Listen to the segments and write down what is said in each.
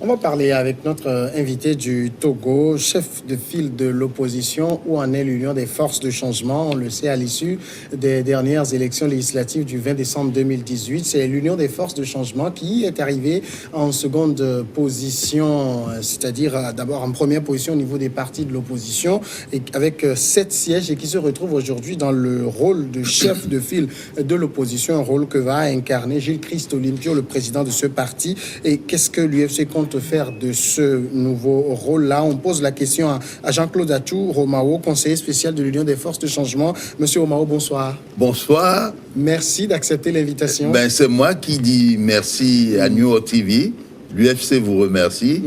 On va parler avec notre invité du Togo, chef de file de l'opposition. Où en est l'Union des forces de changement? On le sait, à l'issue des dernières élections législatives du 20 décembre 2018, c'est l'Union des forces de changement qui est arrivée en seconde position, c'est-à-dire d'abord en première position au niveau des partis de l'opposition, et avec 7 sièges, et qui se retrouve aujourd'hui dans le rôle de chef de file de l'opposition, un rôle que va incarner Gilles-Christ Olympio, le président de ce parti. Et qu'est-ce que l'UFC compte faire de ce nouveau rôle-là? On pose la question à Jean-Claude Atou Romao, conseiller spécial de l'Union des forces de changement. Monsieur Romao, bonsoir. Bonsoir. Merci d'accepter l'invitation. C'est moi qui dis merci à New TV. L'UFC vous remercie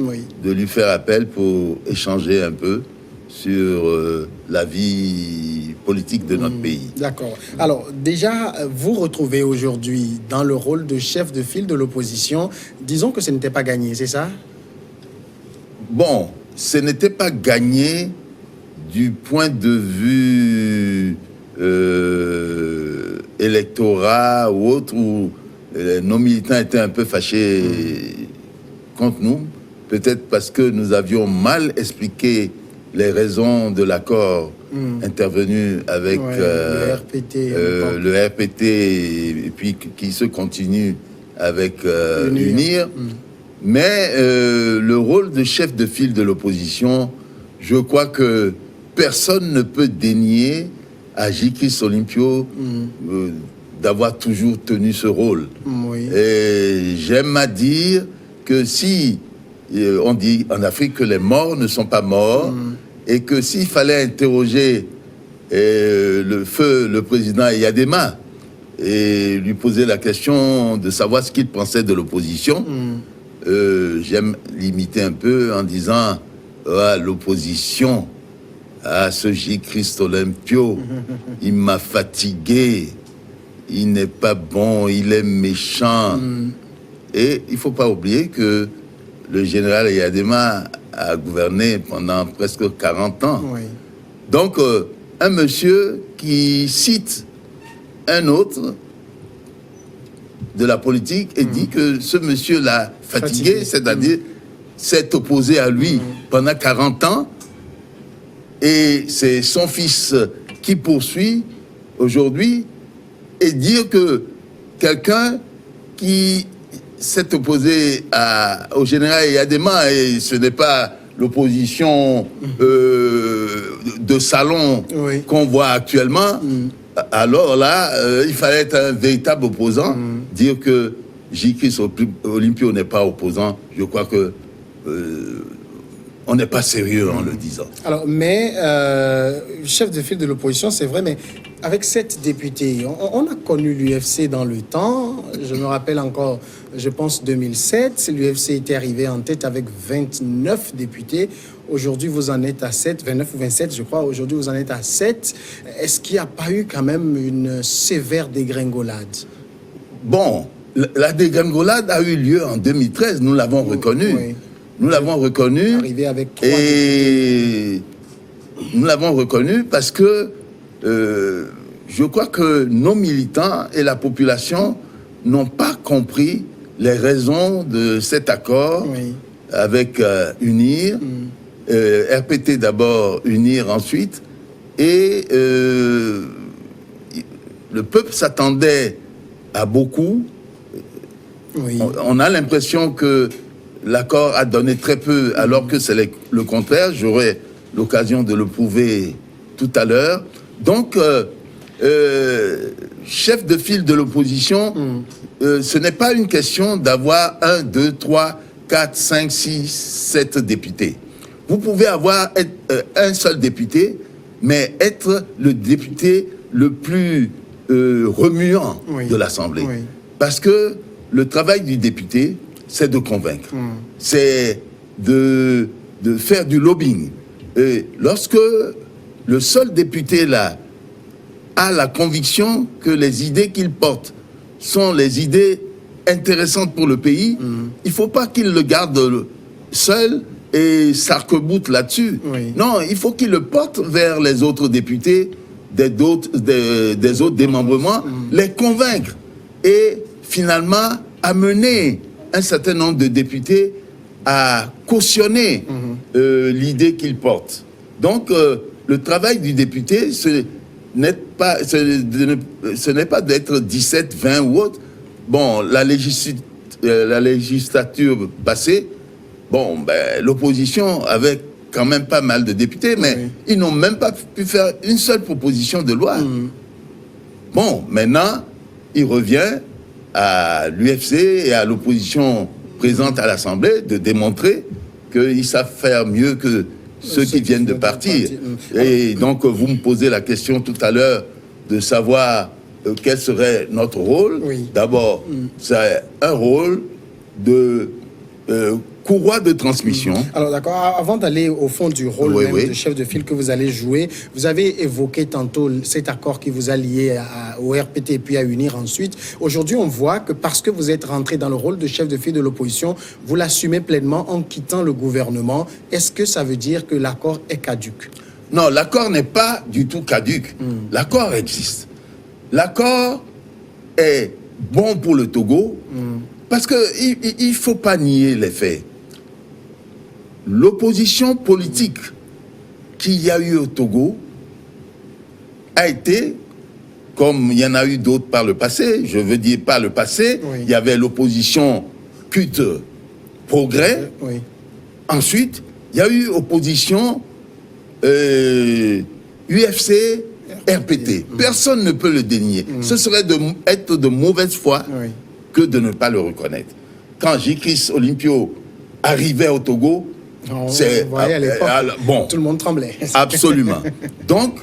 de lui faire appel pour échanger un peu sur la vie politique de notre pays. D'accord. Alors, déjà, vous retrouvez aujourd'hui dans le rôle de chef de file de l'opposition. Disons que ce n'était pas gagné, c'est ça? Bon, ce n'était pas gagné du point de vue électorat ou autre, où nos militants étaient un peu fâchés contre nous, peut-être parce que nous avions mal expliqué les raisons de l'accord intervenu avec le RPT et puis qui se continue avec UNIR. Mais le rôle de chef de file de l'opposition, je crois que personne ne peut dénier à Gilles-Christ Olympio d'avoir toujours tenu ce rôle. Et j'aime à dire que si on dit en Afrique que les morts ne sont pas morts, et que s'il fallait interroger le président Eyadema et lui poser la question de savoir ce qu'il pensait de l'opposition, j'aime limiter un peu en disant l'opposition, ce Gilles-Christ Olympio, il m'a fatigué, il n'est pas bon, il est méchant. Et il ne faut pas oublier que le général Eyadema a gouverné pendant presque 40 ans. Donc, un monsieur qui cite un autre de la politique et dit que ce monsieur l'a fatigué, c'est-à-dire s'est opposé à lui pendant 40 ans, et c'est son fils qui poursuit aujourd'hui, et dire que quelqu'un qui s'est opposé au général Eyadema, et ce n'est pas l'opposition de salon qu'on voit actuellement, alors là, il fallait être un véritable opposant. Dire que Gilles-Christ Olympio n'est pas opposant, je crois que on n'est pas sérieux en le disant. Alors, mais chef de file de l'opposition, c'est vrai, mais avec 7 députés, on a connu l'UFC dans le temps. Je me rappelle encore, je pense 2007, l'UFC était arrivé en tête avec 29 députés. Aujourd'hui, vous en êtes à 7, 29 ou 27, je crois. Aujourd'hui, vous en êtes à 7. Est-ce qu'il n'y a pas eu quand même une sévère dégringolade? Bon, la dégringolade a eu lieu en 2013, nous l'avons reconnu. Nous l'avons reconnu. Arrivé avec 3 et nous l'avons reconnu parce que je crois que nos militants et la population n'ont pas compris les raisons de cet accord avec UNIR, RPT d'abord, UNIR ensuite, et le peuple s'attendait à beaucoup. On a l'impression que l'accord a donné très peu, alors que c'est le contraire. J'aurai l'occasion de le prouver tout à l'heure. Donc, chef de file de l'opposition, ce n'est pas une question d'avoir 1, 2, 3, 4, 5, 6, 7 députés. Vous pouvez avoir un seul député, mais être le député le plus remuant de l'Assemblée. Parce que le travail du député, c'est de convaincre. C'est de faire du lobbying. Et lorsque le seul député là a la conviction que les idées qu'il porte sont les idées intéressantes pour le pays, il ne faut pas qu'il le garde seul et s'arc-boute là-dessus. Non, il faut qu'il le porte vers les autres députés des autres démembrements, les convaincre et finalement amener un certain nombre de députés à cautionner l'idée qu'il porte. Donc, le travail du député, ce n'est pas d'être 17, 20 ou autre. Bon, la législature passée, l'opposition avait quand même pas mal de députés, mais ils n'ont même pas pu faire une seule proposition de loi. Bon, maintenant, il revient à l'UFC et à l'opposition présente à l'Assemblée de démontrer qu'ils savent faire mieux que ceux qui viennent de partir. Et donc, vous me posez la question tout à l'heure de savoir quel serait notre rôle. D'abord, c'est un rôle de courroie de transmission. Alors d'accord, avant d'aller au fond du rôle de chef de file que vous allez jouer, vous avez évoqué tantôt cet accord qui vous a lié au RPT et puis à UNIR ensuite. Aujourd'hui, on voit que parce que vous êtes rentré dans le rôle de chef de file de l'opposition, vous l'assumez pleinement en quittant le gouvernement. Est-ce que ça veut dire que l'accord est caduc? Non, l'accord n'est pas du tout caduc. L'accord existe. L'accord est bon pour le Togo parce qu'il ne faut pas nier les faits. L'opposition politique qu'il y a eu au Togo a été, comme il y en a eu d'autres par le passé, je veux dire par le passé, il y avait l'opposition culte progrès. Ensuite, il y a eu opposition UFC RPT. Personne ne peut le dénier. Ce serait être de mauvaise foi que de ne pas le reconnaître. Quand J-Chris Olympio arrivait au Togo, c'est bon, tout le monde tremblait. Absolument. Donc,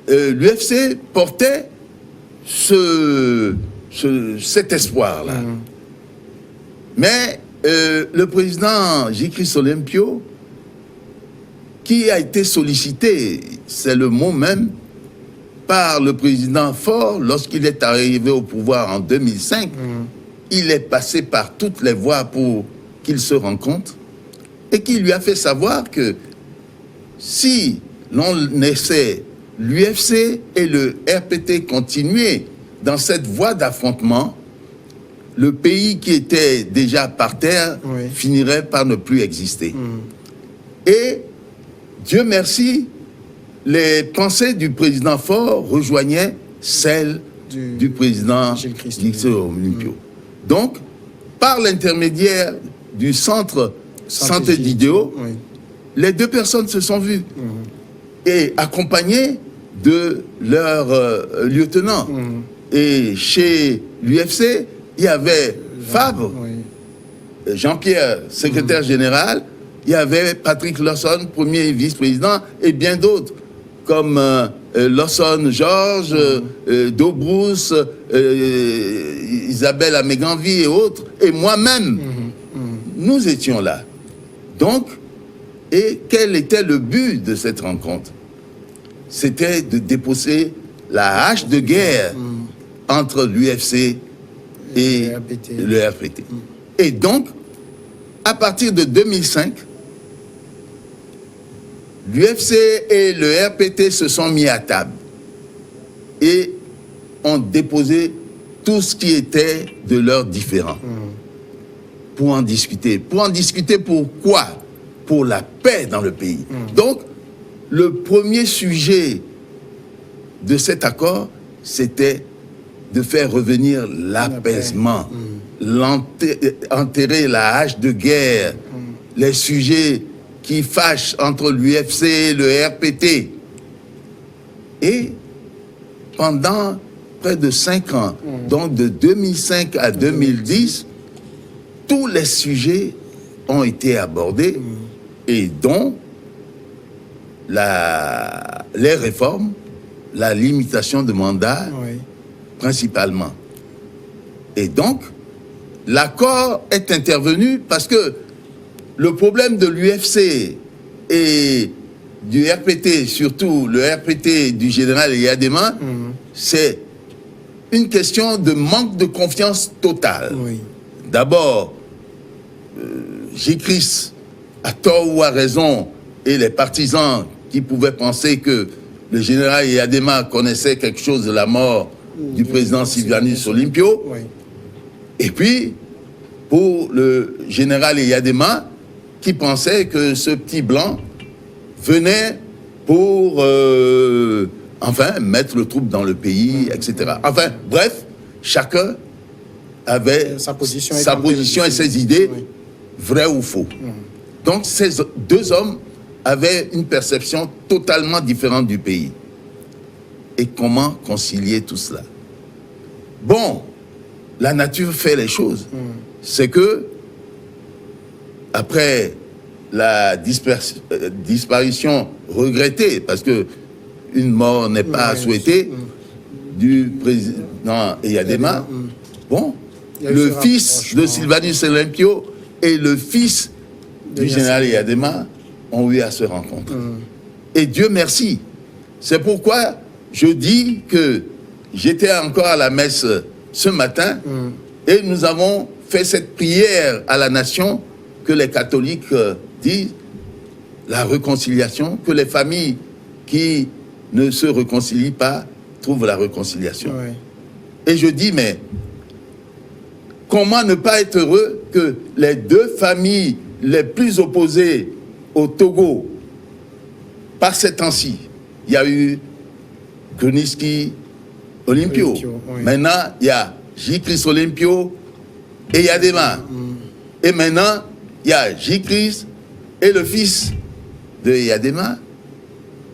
l'UFC portait cet espoir-là. Mais le président J-Chris Olympio, qui a été sollicité, c'est le mot même, par le président Faure lorsqu'il est arrivé au pouvoir en 2005, il est passé par toutes les voies pour qu'il se rencontre et qui lui a fait savoir que si l'on laissait l'UFC et le RPT continuer dans cette voie d'affrontement, le pays qui était déjà par terre finirait par ne plus exister. Et Dieu merci, les pensées du président Faure rejoignaient celles du président J-Chris Olympio. Donc, par l'intermédiaire du centre santé d'idéaux, les deux personnes se sont vues et accompagnées de leur lieutenant. Et chez l'UFC, il y avait Fabre, Jean-Pierre, secrétaire général, il y avait Patrick Lawson, premier vice-président, et bien d'autres, comme Lawson Georges, Dobrousse, Isabelle Améganvi et autres, et moi-même. Nous étions là. Donc, et quel était le but de cette rencontre? C'était de déposer la hache de guerre entre l'UFC et le RPT. Et donc, à partir de 2005, l'UFC et le RPT se sont mis à table et ont déposé tout ce qui était de leurs différends pour en discuter. Pour en discuter pourquoi? Pour la paix dans le pays. Donc, le premier sujet de cet accord, c'était de faire revenir l'apaisement, enterrer la hache de guerre, les sujets qui fâchent entre l'UFC et le RPT. Et pendant près de 5 ans, donc de 2005 à 2010, tous les sujets ont été abordés et dont les réformes, la limitation de mandat, principalement. Et donc, l'accord est intervenu parce que le problème de l'UFC et du RPT, surtout le RPT du général Eyadema, c'est une question de manque de confiance totale. D'abord, J-Chris, à tort ou à raison, et les partisans qui pouvaient penser que le général Eyadema connaissait quelque chose de la mort du président Sylvanus Olympio. Et puis, pour le général Eyadema, qui pensait que ce petit blanc venait pour, mettre le trouble dans le pays, etc. Enfin, bref, chacun avait sa position et ses idées, oui, vraies ou faux. Donc, ces deux hommes avaient une perception totalement différente du pays. Et comment concilier tout cela? Bon, la nature fait les choses. C'est que, après la disparition regrettée, parce que une mort n'est pas souhaitée, du président Eyadema, bon, le fils de Sylvanus Olympio et le fils du général Eyadema ont eu à se rencontrer. Et Dieu merci. C'est pourquoi je dis que j'étais encore à la messe ce matin et nous avons fait cette prière à la nation que les catholiques disent, la réconciliation, que les familles qui ne se réconcilient pas trouvent la réconciliation. Oui. Et je dis, mais comment ne pas être heureux que les deux familles les plus opposées au Togo, par ces temps-ci, il y a eu Kuniski Olympio. Oui. Maintenant, il y a J-Christ Olympio et Eyadema. Et maintenant, il y a J-Christ et le fils de Eyadema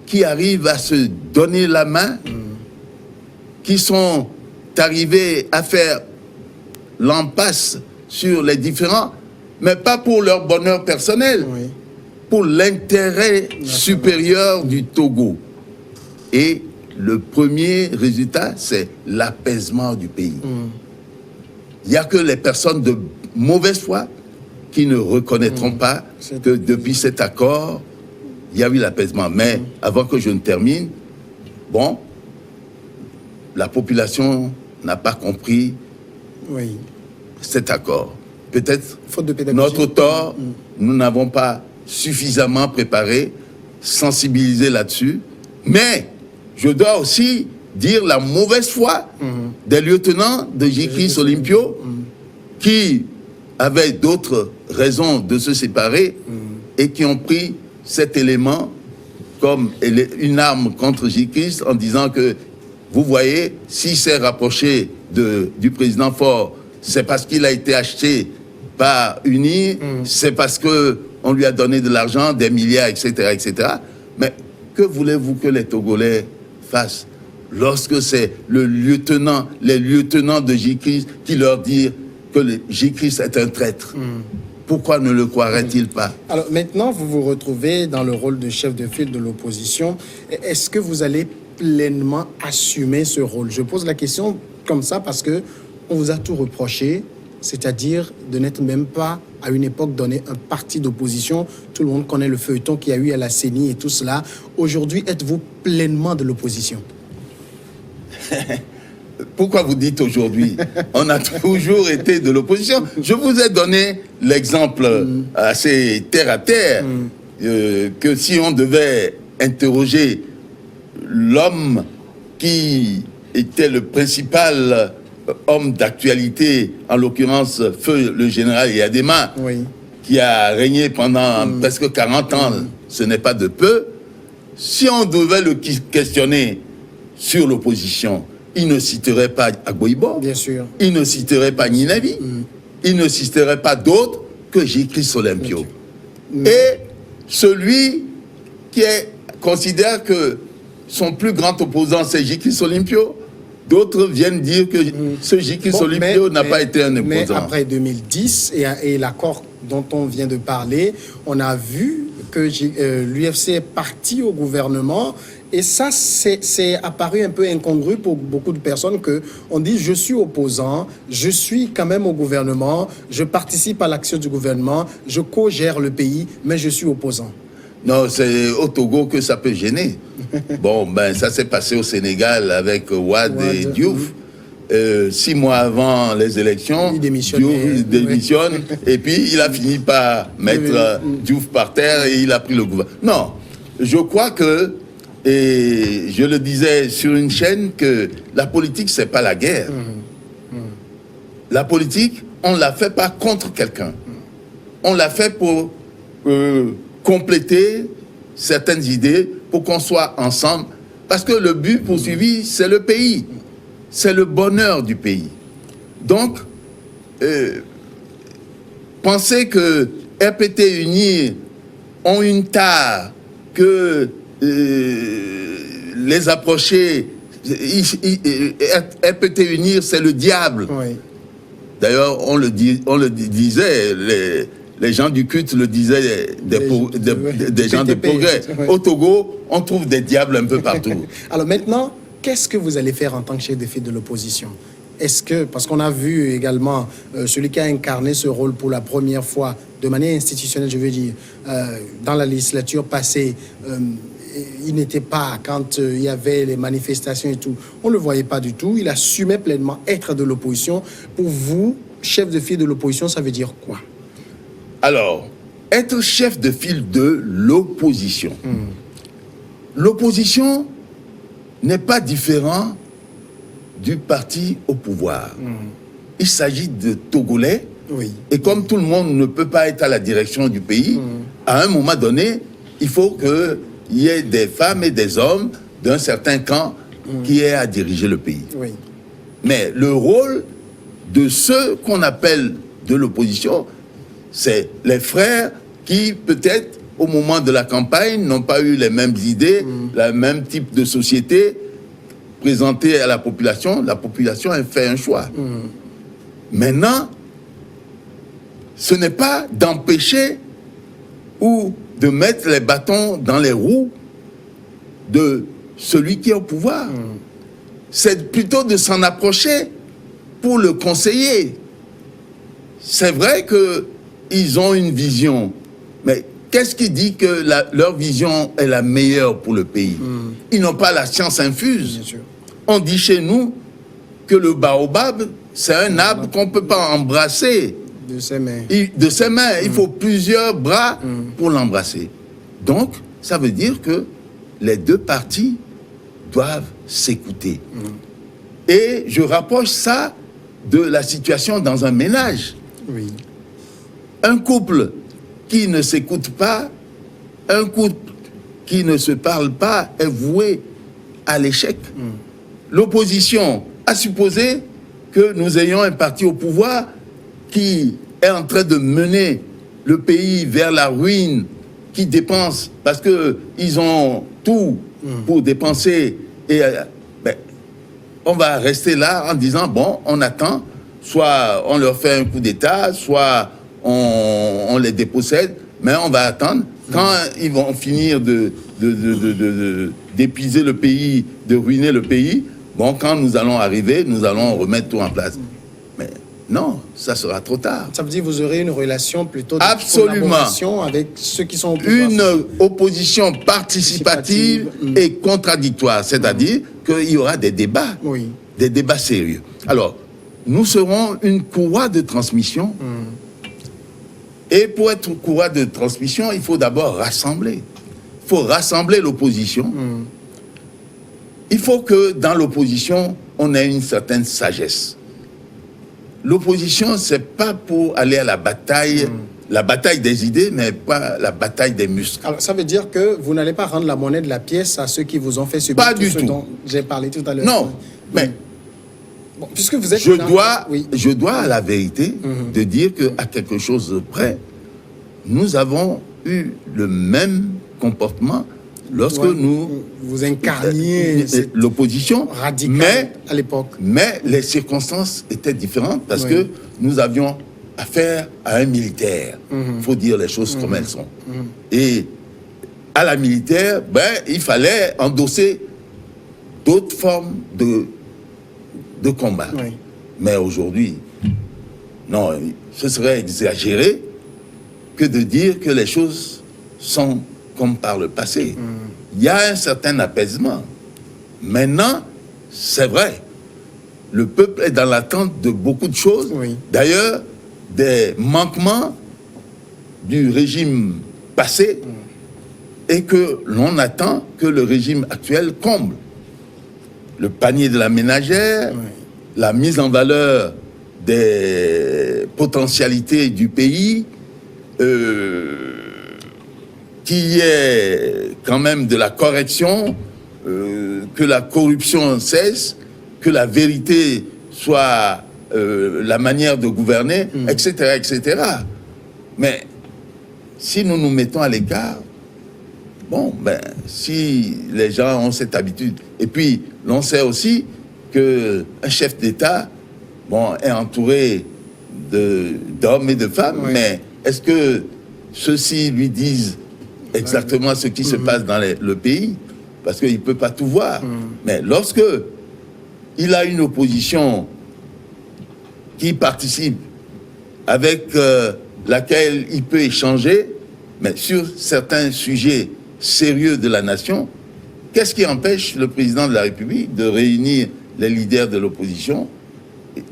qui arrivent à se donner la main, qui sont arrivés à faire l'impasse sur les différends, mais pas pour leur bonheur personnel, oui, pour l'intérêt supérieur du Togo. Et le premier résultat, c'est l'apaisement du pays. Il n'y a que les personnes de mauvaise foi qui ne reconnaîtront pas que depuis cet accord, il y a eu l'apaisement. Mais avant que je ne termine, bon, la population n'a pas compris cet accord. Peut-être notre tort, nous n'avons pas suffisamment préparé, sensibilisé là-dessus. Mais je dois aussi dire la mauvaise foi des lieutenants de J-Christ Olympio qui avaient d'autres raisons de se séparer et qui ont pris cet élément comme une arme contre J-Christ en disant que, vous voyez, s'il s'est rapproché du président Faure, c'est parce qu'il a été acheté par UNI, c'est parce qu'on lui a donné de l'argent, des milliards, etc., etc. Mais que voulez-vous que les Togolais fassent lorsque c'est les lieutenants de J-Christ qui leur disent que J-Christ est un traître? Pourquoi ne le croiraient-ils pas? Alors maintenant, vous vous retrouvez dans le rôle de chef de file de l'opposition. Est-ce que vous allez pleinement assumer ce rôle? Je pose la question comme ça parce que on vous a tout reproché, c'est-à-dire de n'être même pas, à une époque, donné un parti d'opposition. Tout le monde connaît le feuilleton qu'il y a eu à la CENI et tout cela. Aujourd'hui, êtes-vous pleinement de l'opposition? Pourquoi vous dites aujourd'hui? On a toujours été de l'opposition. Je vous ai donné l'exemple assez terre-à-terre que si on devait interroger l'homme qui était le principal homme d'actualité, en l'occurrence feu le général Eyadema, qui a régné pendant presque 40 ans, ce n'est pas de peu. Si on devait le questionner sur l'opposition, il ne citerait pas Agboibo, bien sûr. Il ne citerait pas Ninavi, il ne citerait pas d'autres que J-Christ Olympio. Et celui qui considère que son plus grand opposant, c'est J-Christ Olympio, d'autres viennent dire que ce J-Christ Olympio n'a pas été un opposant. Mais après 2010 et l'accord dont on vient de parler, on a vu que l'UFC est parti au gouvernement. Et ça, c'est apparu un peu incongru pour beaucoup de personnes qu'on dit « je suis opposant, je suis quand même au gouvernement, je participe à l'action du gouvernement, je co-gère le pays, mais je suis opposant ». Non, c'est au Togo que ça peut gêner. Bon, ben ça s'est passé au Sénégal avec Wade et Diouf. 6 mois avant les élections, Diouf démissionne et puis il a fini par mettre Diouf par terre et il a pris le gouvernement. Non, je crois que, et je le disais sur une chaîne, que la politique, c'est pas la guerre. La politique, on ne l'a fait pas contre quelqu'un. On l'a fait pour compléter certaines idées, pour qu'on soit ensemble. Parce que le but poursuivi, c'est le pays. C'est le bonheur du pays. Donc, penser que RPT Unir ont une tare, que les approcher, RPT Unir, c'est le diable. Oui. D'ailleurs, on le disait, les gens du culte le disaient, des gens de progrès. Oui. Au Togo, on trouve des diables un peu partout. Alors maintenant, qu'est-ce que vous allez faire en tant que chef de file de l'opposition? Est-ce que, parce qu'on a vu également celui qui a incarné ce rôle pour la première fois, de manière institutionnelle, je veux dire, dans la législature passée, il n'était pas, quand il y avait les manifestations et tout, on ne le voyait pas du tout. Il assumait pleinement être de l'opposition. Pour vous, chef de file de l'opposition, ça veut dire quoi? Alors, être chef de file de l'opposition. L'opposition n'est pas différent du parti au pouvoir. Il s'agit de Togolais. Oui. Et comme tout le monde ne peut pas être à la direction du pays, à un moment donné, il faut qu'il y ait des femmes et des hommes d'un certain camp qui aient à diriger le pays. Oui. Mais le rôle de ceux qu'on appelle de l'opposition, c'est les frères qui, peut-être, au moment de la campagne, n'ont pas eu les mêmes idées, le même type de société présentée à la population. La population a fait un choix. Maintenant, ce n'est pas d'empêcher ou de mettre les bâtons dans les roues de celui qui est au pouvoir. C'est plutôt de s'en approcher pour le conseiller. C'est vrai qu'ils ont une vision, mais qu'est-ce qui dit que leur vision est la meilleure pour le pays? Ils n'ont pas la science infuse. Bien sûr. On dit chez nous que le baobab, c'est un arbre qu'on ne peut pas embrasser De ses mains. de ses mains. Il faut plusieurs bras pour l'embrasser. Donc, ça veut dire que les deux parties doivent s'écouter. Et je rapproche ça de la situation dans un ménage. Oui. Un couple qui ne s'écoute pas, un couple qui ne se parle pas est voué à l'échec. L'opposition a supposé que nous ayons un parti au pouvoir qui est en train de mener le pays vers la ruine, qui dépense, parce qu'ils ont tout pour dépenser. Et on va rester là en disant, bon, on attend, soit on leur fait un coup d'État, soit on les dépossède, mais on va attendre. Quand ils vont finir d'épuiser le pays, de ruiner le pays, bon, quand nous allons arriver, nous allons remettre tout en place. Mais non, ça sera trop tard. Ça veut dire que vous aurez une relation plutôt de Absolument. collaboration avec ceux qui sont au pouvoir. Une opposition participative et contradictoire, c'est-à-dire qu'il y aura des débats, Oui. des débats sérieux. Alors, nous serons une courroie de transmission. Et pour être courroie de transmission, il faut d'abord rassembler. Il faut rassembler l'opposition. Il faut que dans l'opposition, on ait une certaine sagesse. L'opposition, c'est pas pour aller à la bataille des idées, mais pas la bataille des muscles. Alors, ça veut dire que vous n'allez pas rendre la monnaie de la pièce à ceux qui vous ont fait subir Pas tout du ce tout. dont j'ai parlé tout à l'heure. Non, mais Bon, puisque vous êtes... je dois à la vérité de dire qu'à quelque chose près, nous avons eu le même comportement lorsque vous incarniez l'opposition, radicale à l'époque. mais les circonstances étaient différentes parce que nous avions affaire à un militaire. Il faut dire les choses comme elles sont. Et à la militaire, il fallait endosser d'autres formes de combat. Oui. Mais aujourd'hui, non, ce serait exagéré que de dire que les choses sont comme par le passé. Il y a un certain apaisement. Maintenant, c'est vrai, le peuple est dans l'attente de beaucoup de choses. Oui. D'ailleurs, des manquements du régime passé et que l'on attend que le régime actuel comble. Le panier de la ménagère, la mise en valeur des potentialités du pays, qu'il y ait quand même de la correction, que la corruption cesse, que la vérité soit la manière de gouverner, etc., etc. Mais si nous nous mettons à l'écart, bon, ben, si les gens ont cette habitude, et puis l'on sait aussi qu'un chef d'État, bon, est entouré d'hommes et de femmes, mais est-ce que ceux-ci lui disent exactement ce qui se passe dans le pays? Parce qu'il ne peut pas tout voir. Mais lorsque il a une opposition qui participe, avec laquelle il peut échanger, mais sur certains sujets sérieux de la nation, qu'est-ce qui empêche le président de la République de réunir les leaders de l'opposition,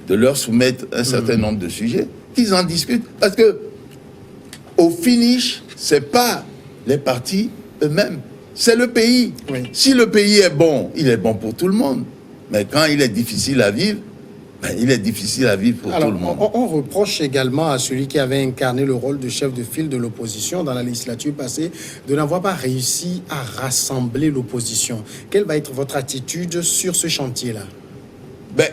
de leur soumettre un certain nombre de sujets, qu'ils en discutent? Parce que, au finish, c'est pas les partis eux-mêmes, c'est le pays. Oui. Si le pays est bon, il est bon pour tout le monde. Mais quand il est difficile à vivre, ben, il est difficile à vivre pour tout le monde. On reproche également à celui qui avait incarné le rôle de chef de file de l'opposition dans la législature passée de n'avoir pas réussi à rassembler l'opposition. Quelle va être votre attitude sur ce chantier-là? Ben,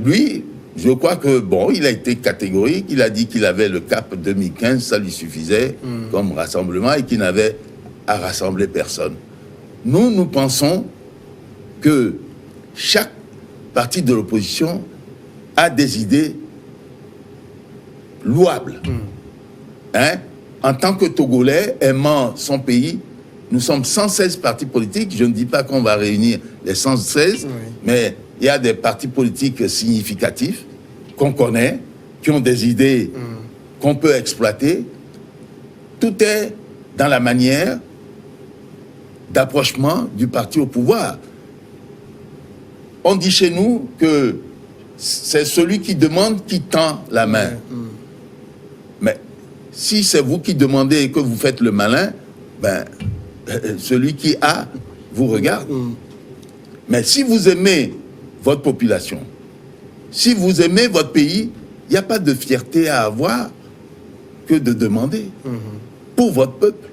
lui, je crois que, bon, il a été catégorique. Il a dit qu'il avait le cap 2015, ça lui suffisait comme rassemblement et qu'il n'avait à rassembler personne. Nous pensons que chaque parti de l'opposition a des idées louables. Hein? En tant que Togolais aimant son pays, nous sommes 116 partis politiques. Je ne dis pas qu'on va réunir les 116, mais il y a des partis politiques significatifs qu'on connaît, qui ont des idées qu'on peut exploiter. Tout est dans la manière d'approchement du parti au pouvoir. On dit chez nous que c'est celui qui demande qui tend la main. Mais si c'est vous qui demandez et que vous faites le malin, ben, celui qui a vous regarde. Mais si vous aimez votre population, si vous aimez votre pays, il n'y a pas de fierté à avoir que de demander pour votre peuple.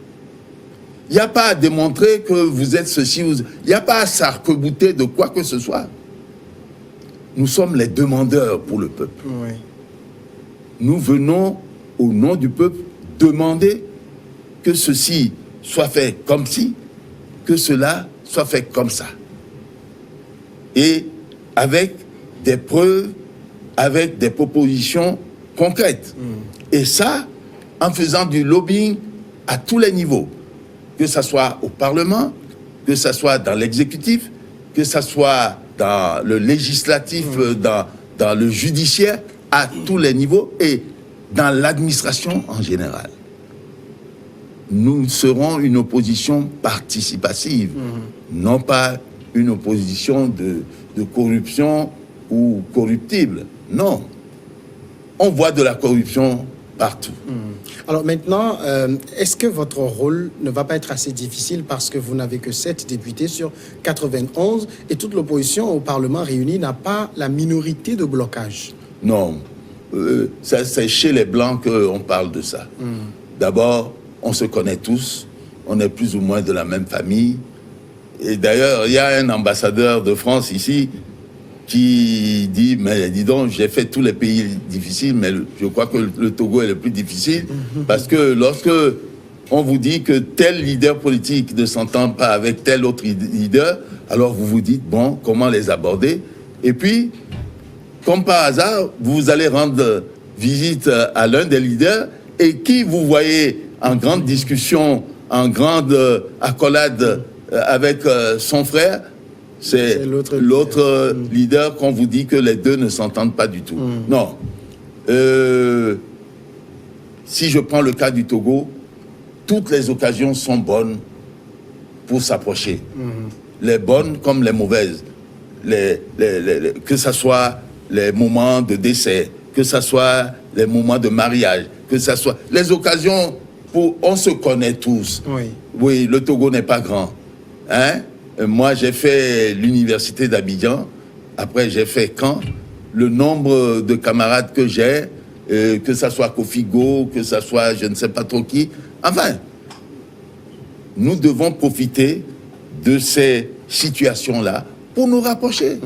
Il n'y a pas à démontrer que vous êtes ceci. Il n'y a pas à s'arc-bouter de quoi que ce soit. Nous sommes les demandeurs pour le peuple. Nous venons, au nom du peuple, demander que ceci soit fait comme ci, que cela soit fait comme ça. Et avec des preuves, avec des propositions concrètes. Et ça, en faisant du lobbying à tous les niveaux. Que ce soit au Parlement, que ce soit dans l'exécutif, que ce soit dans le législatif, dans le judiciaire, à tous les niveaux et dans l'administration en général. Nous serons une opposition participative, non pas une opposition de corruption ou corruptible. Non. On voit de la corruption partout. Alors maintenant, est-ce que votre rôle ne va pas être assez difficile parce que vous n'avez que 7 députés sur 91 et toute l'opposition au Parlement réuni n'a pas la minorité de blocage? Non. C'est chez les Blancs qu'on parle de ça. D'abord, on se connaît tous. On est plus ou moins de la même famille. Et d'ailleurs, il y a un ambassadeur de France ici qui dit, mais dis donc, j'ai fait tous les pays difficiles, mais je crois que le Togo est le plus difficile, parce que lorsque on vous dit que tel leader politique ne s'entend pas avec tel autre leader, alors vous vous dites, bon, comment les aborder? Et puis, comme par hasard, vous allez rendre visite à l'un des leaders, et qui vous voyez en grande discussion, en grande accolade avec son frère, c'est l'autre leader qu'on vous dit que les deux ne s'entendent pas du tout. Non. Si je prends le cas du Togo, toutes les occasions sont bonnes pour s'approcher. Les bonnes comme les mauvaises. Que ce soit les moments de décès, que ce soit les moments de mariage, que ce soit les occasions pour... On se connaît tous. Oui, le Togo n'est pas grand. Hein? Moi, j'ai fait l'université d'Abidjan. Après, j'ai fait Caen. le nombre de camarades que j'ai, que ça soit Kofigo, que ça soit je ne sais pas trop qui. Enfin, nous devons profiter de ces situations-là pour nous rapprocher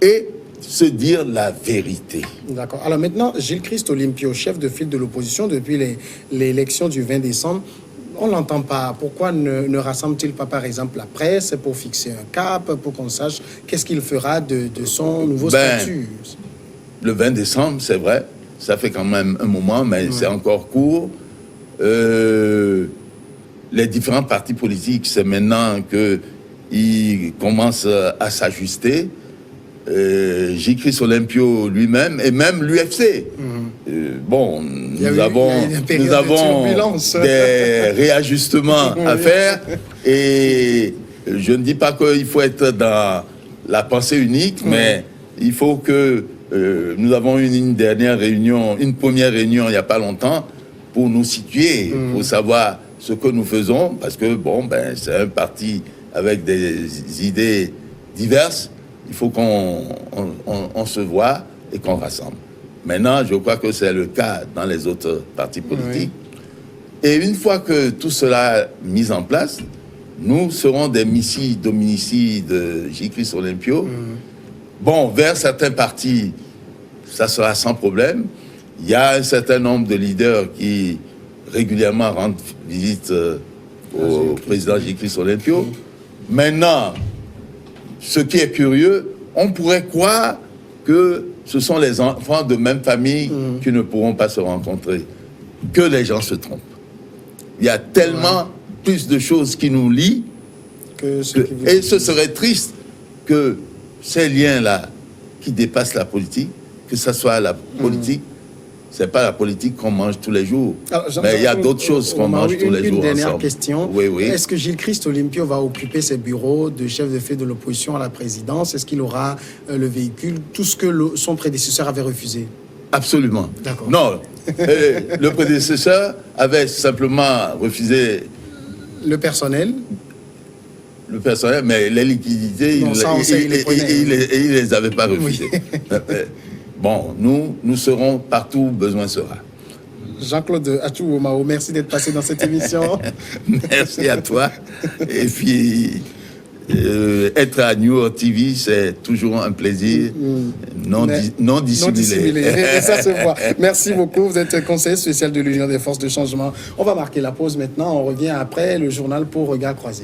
et se dire la vérité. D'accord. Alors maintenant, Gilles Christ Olympio, chef de file de l'opposition depuis l'élection du 20 décembre, on ne l'entend pas. Pourquoi ne rassemble-t-il pas, par exemple, la presse pour fixer un cap, pour qu'on sache qu'est-ce qu'il fera de son nouveau statut? Le 20 décembre, c'est vrai, ça fait quand même un moment, mais c'est encore court. Les différents partis politiques, c'est maintenant qu'ils commencent à s'ajuster. Gilles Christ Olympio lui-même, et même l'UFC. Nous avons des réajustements à faire, et je ne dis pas qu'il faut être dans la pensée unique, mais il faut que nous avons eu une première réunion il n'y a pas longtemps, pour nous situer, pour savoir ce que nous faisons, parce que c'est un parti avec des idées diverses. Il faut qu'on se voit et qu'on rassemble. Maintenant, je crois que c'est le cas dans les autres partis politiques. Et une fois que tout cela est mis en place, nous serons des missiles domiciliés de Gilles Christ Olympio. Vers certains partis, ça sera sans problème. Il y a un certain nombre de leaders qui régulièrement rendent visite au président Gilles Christ Olympio. Maintenant, ce qui est curieux, on pourrait croire que ce sont les enfants de même famille qui ne pourront pas se rencontrer. Que les gens se trompent. Il y a tellement plus de choses qui nous lient et ce serait triste que ces liens-là qui dépassent la politique, que ce soit la politique, c'est pas la politique qu'on mange tous les jours. Alors, mais il y a d'autres choses qu'on mange tous les jours. Une dernière ensemble. Question. Oui. Est-ce que Gilles Christ Olympio va occuper ses bureaux de chef de file de l'opposition à la présidence? Est-ce qu'il aura le véhicule? Tout ce que son prédécesseur avait refusé? Absolument. D'accord. Non, le prédécesseur avait simplement refusé... Le personnel, mais les liquidités, il les avait pas refusées. Nous serons partout où besoin sera. Jean-Claude Achou-Omao, merci d'être passé dans cette émission. Merci à toi. Et puis, être à New York TV, c'est toujours un plaisir non dissimulé. Et ça se voit. Merci beaucoup. Vous êtes conseiller spécial de l'Union des forces de changement. On va marquer la pause maintenant. On revient après le journal pour Regard croisé.